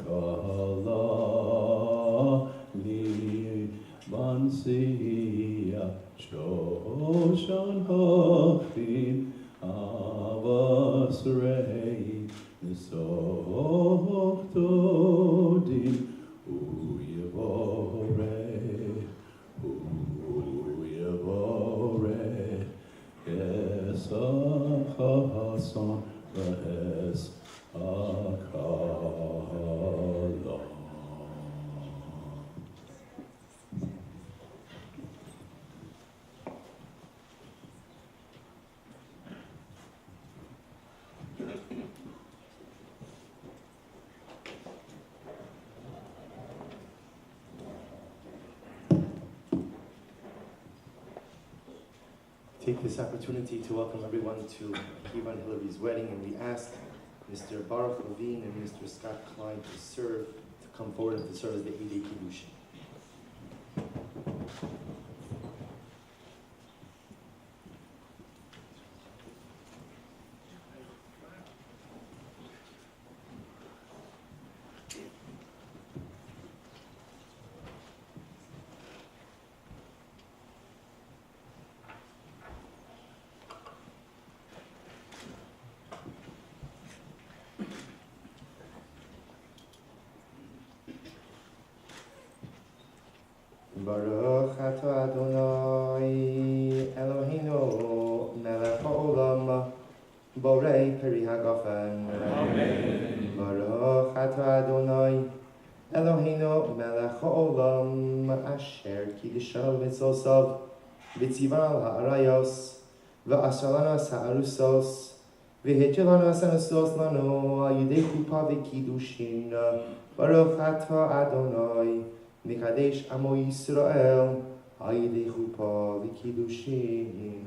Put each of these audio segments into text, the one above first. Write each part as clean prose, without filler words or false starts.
Kallah li vansia shoshan hafin avas rei nisotodin uyevore take this opportunity to welcome everyone to Akiva and Hilary's wedding, and we ask Mr. Baruch Levine and Mr. Scott Klein to come forward and to serve as the Eidei Kiddushin. Baruch atah Adonai Eloheinu melech haolam borei peri hagafen. Amen. Baruch atah Adonai Eloheinu melech haolam asher kiddishanu b'mitzosav v'tzivan ha'arayos v'asher lanu ha'arusos v'hitir lanu ha'anusos lanu al yidei chuppah v'kiddushin. Baruch atah Adonai Mikadesh Amo Yisrael, Hayidei Chuppah V'Kiddushin.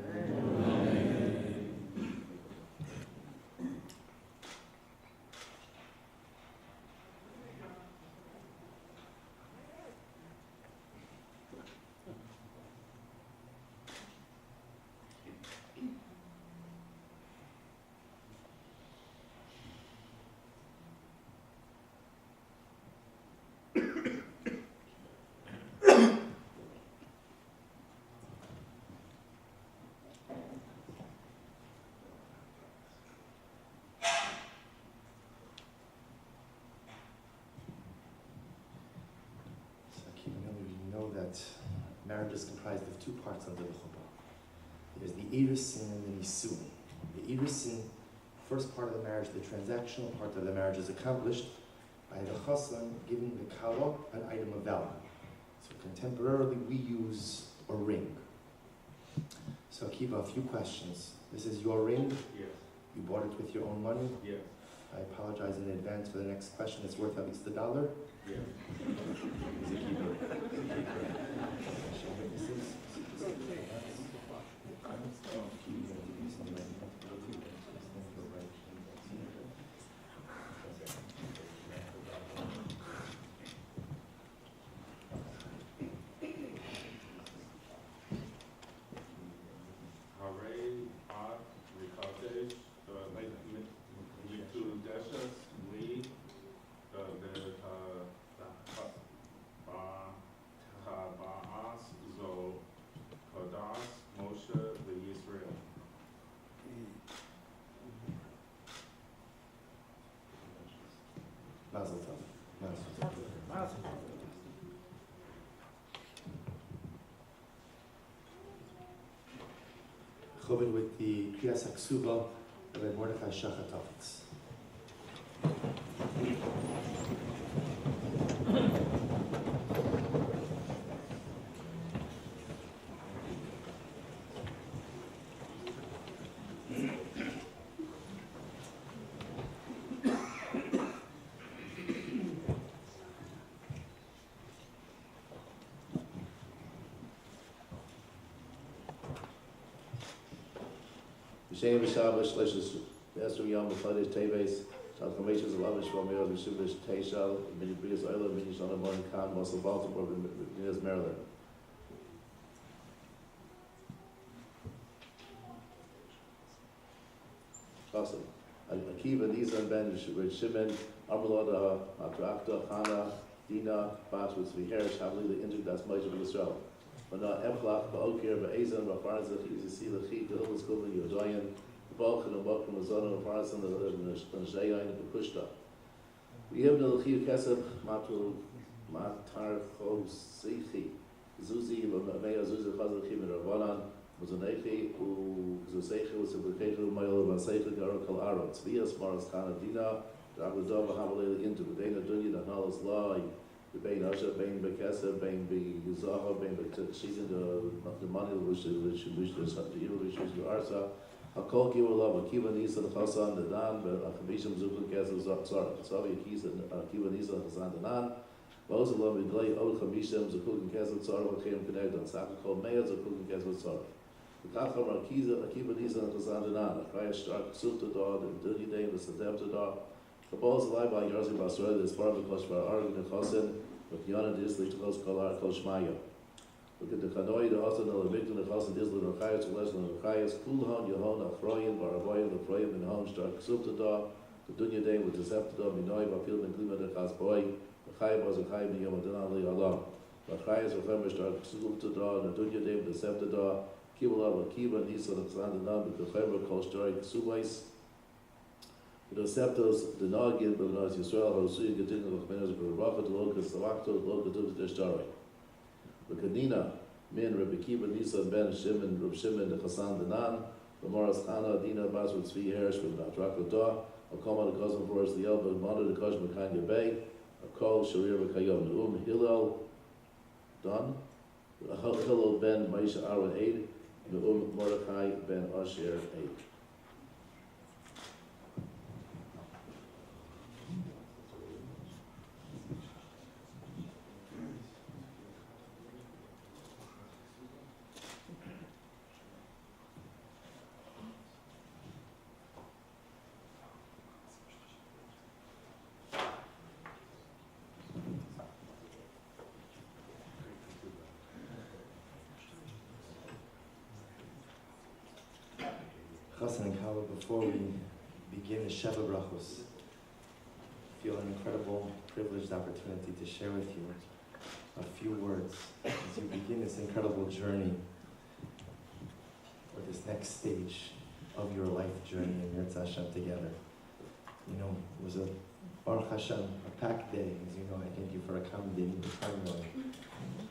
Marriage is comprised of two parts under the chuppah. There's the irisin and the nisuin. The irisin, first part of the marriage, the transactional part of the marriage, is accomplished by the chassan giving the Kallah an item of value. So contemporarily we use a ring. So Akiva, a few questions. This is your ring? Yes. You bought it with your own money? Yes. I apologize in advance for the next question. It's worth at least $1? Yes. Is it keeper? Mazel tov. Chobin with the Kriyas HaKsuba of Mordechai Shachatavitz. Shem v'Shabbos Shlishis Yesru Yom V'Chodesh Teves Shal Kameshes Alavish V'Amir V'Shuvish Teishal Mini Brias Oila Mini Shana Morning Khan Muscle Baltimore V'Nias Maryland. Awesome. Akiva Nizan Ben Shimon Armalada Atrakta Chana Dina Bash with Viherish Havli the Injik Das Moshe V'Yisrael. V'na Emchlach V'Okir V'Ezan V'Farzach Yizisi L'Chi V'Hilmas Kulma Yodayan V'Balchan V'Balchan V'Zana V'Farzan V'Shayayin V'Kushta V'Yevna L'Chi Kesef Matar Chosichi Zuzi V'Meya Zuzi Chazal Chi V'Ravanan V'Zanechi V'Zusechi V'Sibrekechi V'Mayel V'Sechi Garo Kal Aro Tzviyas Maras Kana Dina Drabudov V'Hamalele Intu V'Deina Dunya D'Hnalas Lai Bein Asher, Bein Bekesa, Bein Bezaha, Bein Bekshizin, the money which the evil which is your arsa. Hakol Kiva Love, Akiva Nisa, the Hasan, the Dan, but Akabisham Zukun Kesa Zara, Savi Akiza, Akiva Nisa, Hasan, the Dan. Most of them in Lay, Old Kabisham, Zukun Kesa Zara, Hakim Connect, and Sakakol Mayas, Zukun Kesa Zara. Akiva Nisa and Kazandanan, Kaya Stark, Sulta Dog, and Dirty Day, the Sadepta Dog. The balls alive by Yarzi Basra, this part of the Koshbar Argan and Kosin, with Yana Disli to Kos Kallah, Koshmaya. Look at the Kanoi, the Austin, the Victim, the Kosin Disli, the Kayas, the Lesson, the Kayas, Kulhan, Yahon, Afroyan, Baraboyan, the Proyam, and Hon, Stark, Sulta Dog, the Dunya Day with the Zepta Dog, Minoi, Bapil, and Klima, the Kasboy, the Kayab was a Kayab, and Yamadan Ali Allah. The Kayas of Femmer, Stark, Sulta Dog, and the Dunya Day with the Zepta Dog. Kallah, Akiva, Nisa, the Kazandanan, with the Femmer, Koshtar, Subais. The Septos, the Nagin, but not Yisrael, Hosuya, Gatin, the Menas, the Rafa, the Locus, the Wakto, the Locus of the Deshtari. The Kanina, Min, Rabbi Akiva, Nisa, Ben Shimon, Rab Shimon, the Chassan, the Nan, the Moras Ana, Dina, Bas, with Zvi Herish, with Natraka Da, Akoma, the cousin for us, the Elba, Manda, the Kosh, Makanya Bay, Akol, Sharir, Kayom, Hillel, Don, Hillel, Ben, Maisha, Aaron, 8, Mordecai, Ben, Asher, 8. Chassan and Kallah, before we begin the Sheva Brachos, I feel an incredible privileged opportunity to share with you a few words as you begin this incredible journey, or this next stage of your life journey in Yirtzeh Hashem together. You know, it was a Baruch Hashem, a packed day, as you know. I thank you for accommodating the timeline.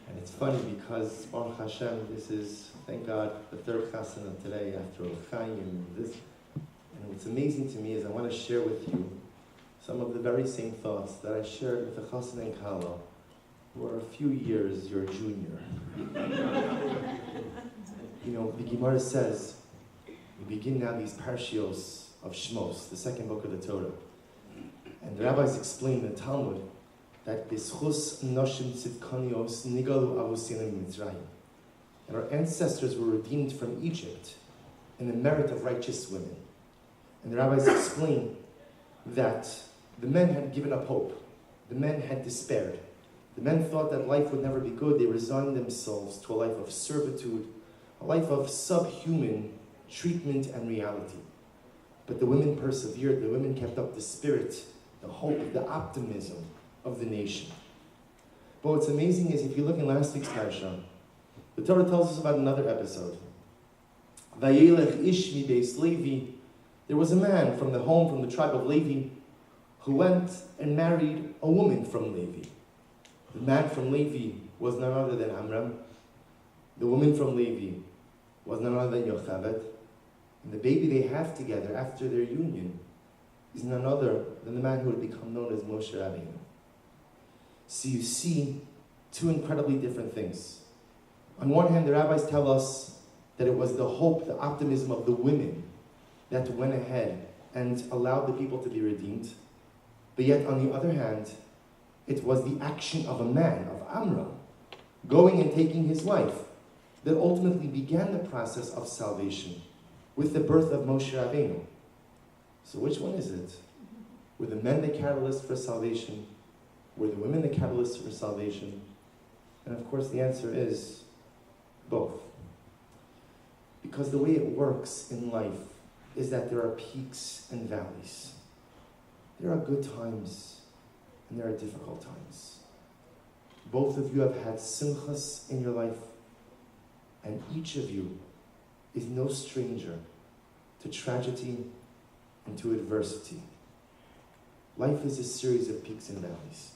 And it's funny because Baruch Hashem, this is, thank God, the third chassan of today after L'chaim and this. And what's amazing to me is I want to share with you some of the very same thoughts that I shared with the chassan and Kallah, who are a few years your junior. You know, the Gemara says, we begin now these parshios of Shmos, the second book of the Torah. And the rabbis explain in the Talmud that B'schus noshim tzidkanios nigalu avusinim mitzrayim. And our ancestors were redeemed from Egypt in the merit of righteous women. And the rabbis explain that the men had given up hope. The men had despaired. The men thought that life would never be good. They resigned themselves to a life of servitude, a life of subhuman treatment and reality. But the women persevered. The women kept up the spirit, the hope, the optimism of the nation. But what's amazing is if you look in last week's parasha, the Torah tells us about another episode. Vayelech ish mi beis Levi. There was a man from the home, from the tribe of Levi, who went and married a woman from Levi. The man from Levi was none other than Amram. The woman from Levi was none other than Yocheved. And the baby they have together after their union is none other than the man who would become known as Moshe Rabbeinu. So you see two incredibly different things. On one hand, the rabbis tell us that it was the hope, the optimism of the women that went ahead and allowed the people to be redeemed. But yet, on the other hand, it was the action of a man, of Amram, going and taking his wife, that ultimately began the process of salvation with the birth of Moshe Rabbeinu. So which one is it? Were the men the catalyst for salvation? Were the women the catalyst for salvation? And of course the answer is both. Because the way it works in life is that there are peaks and valleys. There are good times and there are difficult times. Both of you have had Simchas in your life, and each of you is no stranger to tragedy and to adversity. Life is a series of peaks and valleys.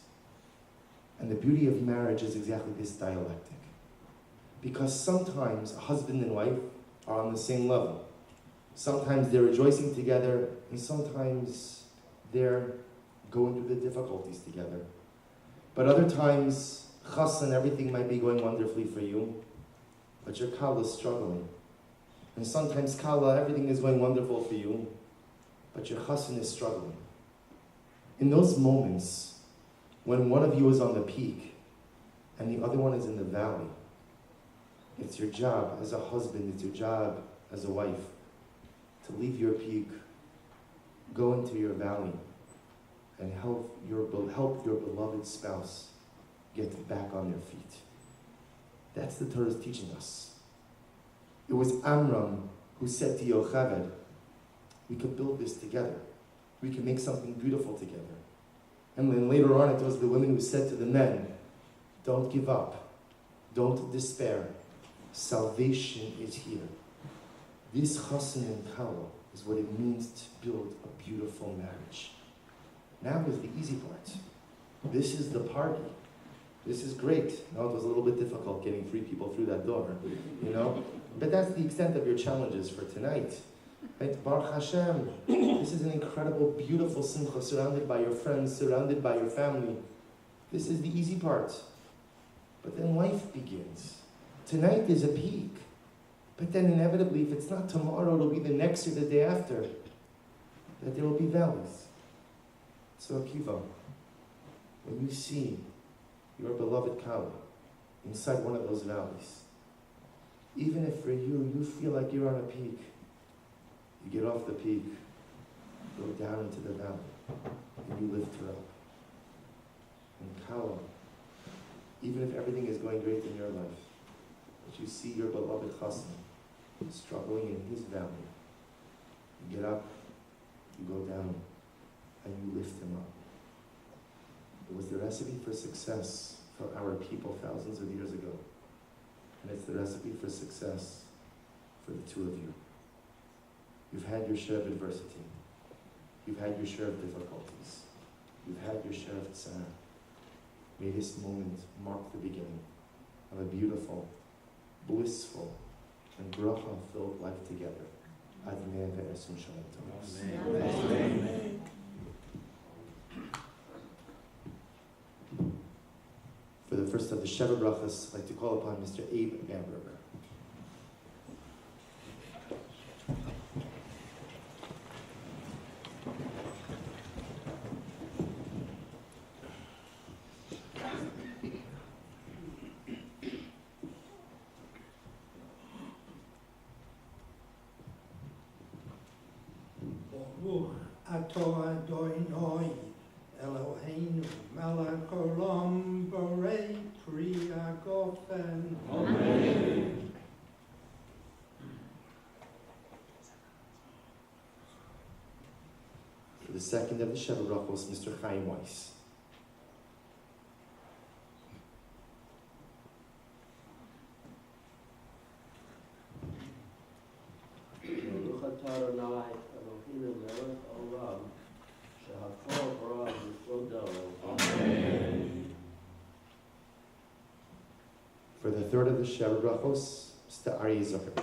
And the beauty of marriage is exactly this dialectic. Because sometimes a husband and wife are on the same level. Sometimes they're rejoicing together, and sometimes they're going through the difficulties together. But other times, chas and everything might be going wonderfully for you, but your Kallah is struggling. And sometimes Kallah, everything is going wonderful for you, but your chassan is struggling. In those moments, when one of you is on the peak and the other one is in the valley, It's your job as a husband, it's your job as a wife to leave your peak, go into your valley, and help your beloved spouse get back on their feet. That's the Torah is teaching us. It was Amram who said to Yocheved, we could build this together. We can make something beautiful together. And then later on it was the women who said to the men, don't give up. Don't despair. Salvation is here. This chassan and Kallah is what it means to build a beautiful marriage. Now is the easy part. This is the party. This is great. Now it was a little bit difficult getting 3 people through that door, But that's the extent of your challenges for tonight. Right? Baruch Hashem, this is an incredible, beautiful Simcha, surrounded by your friends, surrounded by your family. This is the easy part. But then life begins. Tonight is a peak. But then inevitably, if it's not tomorrow, it'll be the next or the day after, that there will be valleys. So Akiva, when you see your beloved Kallah inside one of those valleys, even if for you feel like you're on a peak, you get off the peak, go down into the valley, and you lift her up. And Kallah, even if everything is going great in your life, but you see your beloved chassan struggling in his valley, you get up, you go down, and you lift him up. It was the recipe for success for our people thousands of years ago. And it's the recipe for success for the 2 of you. You've had your share of adversity. You've had your share of difficulties. You've had your share of tzar. May this moment mark the beginning of a beautiful, blissful, and bracha-filled life together. Adonai ve'esim shalom tovos. Amen. For the first of the Sheva brachas, I'd like to call upon Mr. Abe Bamberger. Ato Adonai Eloheinu melech olam borei pri hagofen. Amen. For the second of the Sheva brachos, Mr. Chaim Weiss. Baruch atah Adonai Eloheinu melech olam shehakol bara b'kvodo. Amen. For the third of the Sheva brachos, Mr. Aryeh Zucker.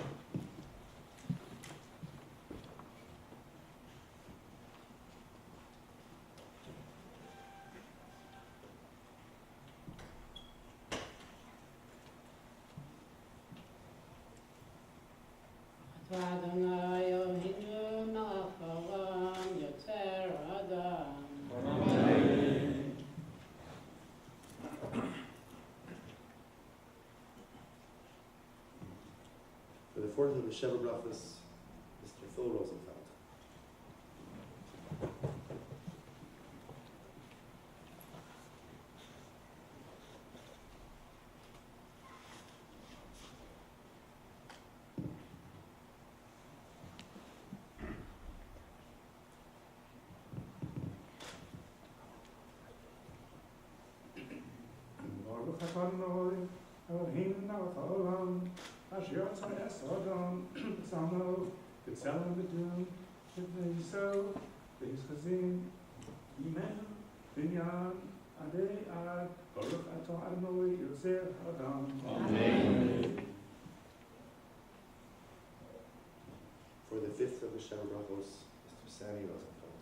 Adonai Eloheinu melech haolam yotzer adam. Amen. For the fourth of the Sheva brachos, Mr. Phil Rosenfeld. Baruch Adonai Eloheinu melech haolam asher yotzer es adam tzalmo v'tzelem v'dum v'nei yisrael v'his chazin yimenu v'inyan adei ad Baruch atah Adonai yotzer adam. Amen. For the fifth of the Sheva brachos, Mr. Sammy Rosenfeld.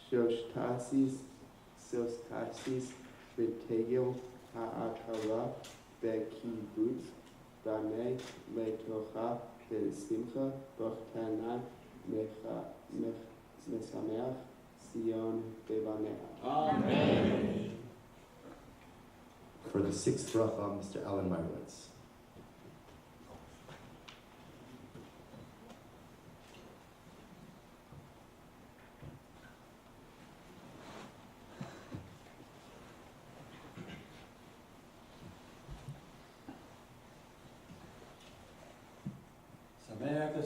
Shoshtasis v'tegel ha'akara b'kibbutz b'nei letocha b'simcha b'chtana mesameach Sion b'banea. Amen. the sixth bracha, Mr. Alan Meyerowitz.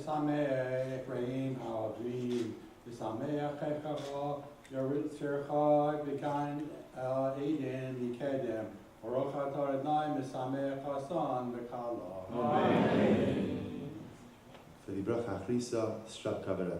Sameach, Reim, Halavim, Sameach, Echava, Yorit Sirchai, Began, Eden, Likedem, Baruch Atah Adonai, Mesameach Hasan, Kallah. Amen. For the bracha Achrisa, Strat Kavareva.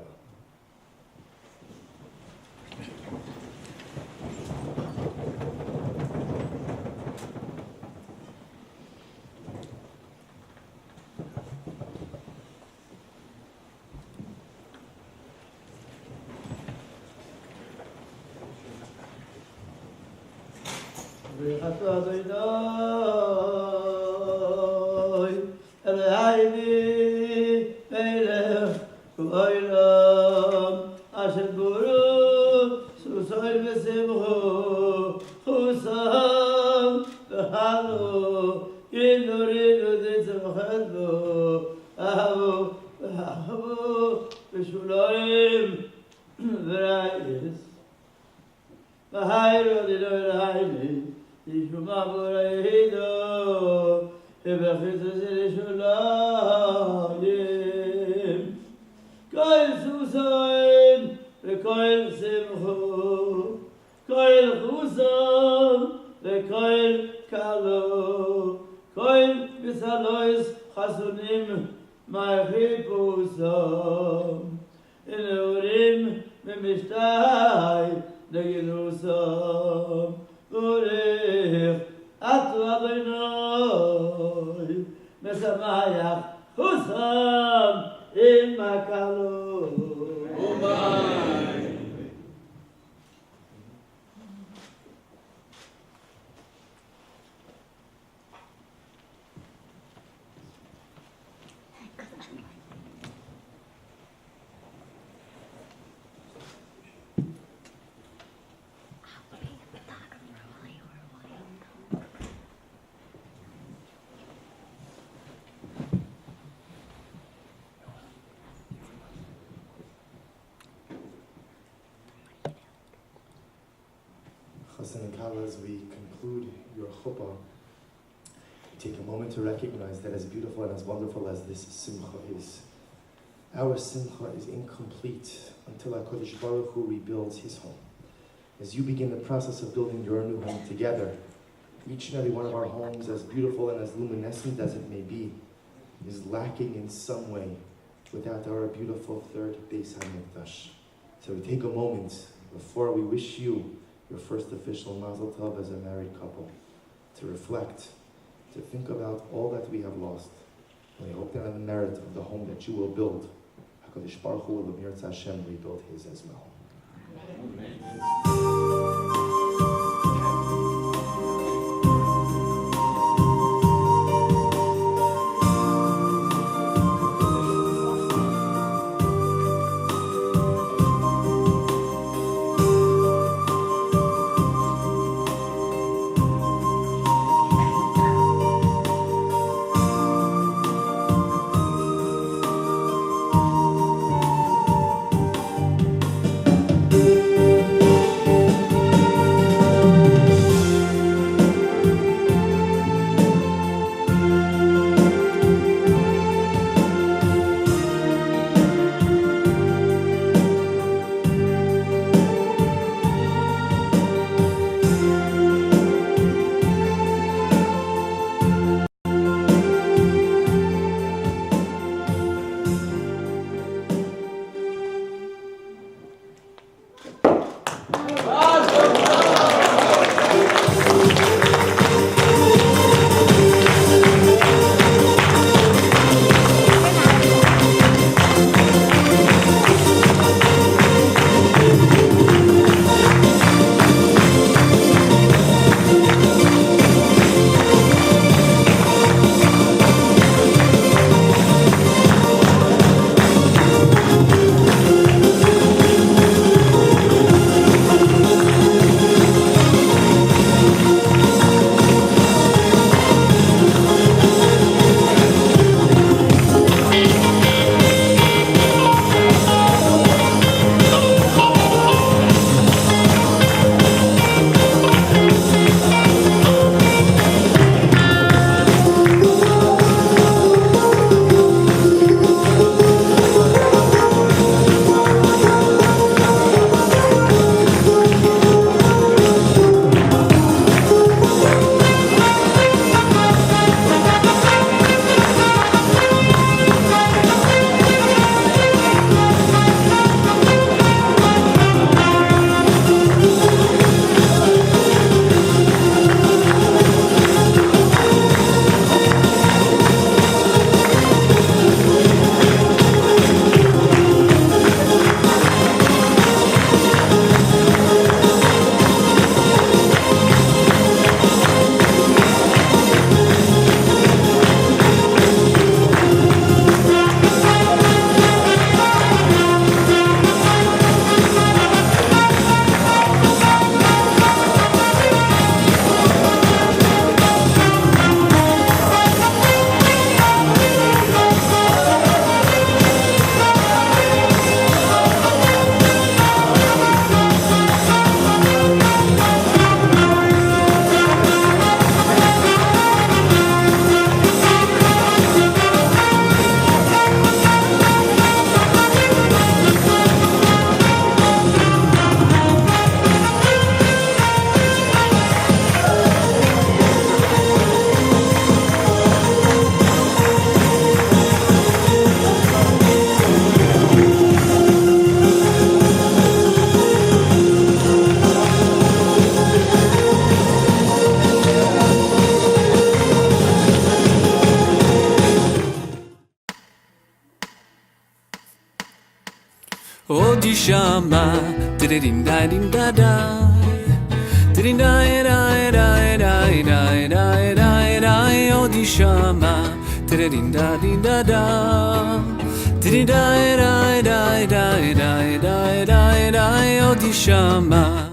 And Kallah, as we conclude your chuppah, take a moment to recognize that as beautiful and as wonderful as this Simcha is, our Simcha is incomplete until HaKadosh Baruch Hu rebuilds his home. As you begin the process of building your new home together, each and every one of our homes, as beautiful and as luminescent as it may be, is lacking in some way without our beautiful third Beis HaMikdash. So we take a moment before we wish you your first official Mazel Tov as a married couple, to reflect, to think about all that we have lost. And we hope that on the merit of the home that you will build, HaKadosh Baruch Hu will Mirza Hashem rebuild his as well. Amen. Od yishama, din da din da da, din da da da da da da da da. Od yishama, din da da, din da da da da da da da da. Od yishama.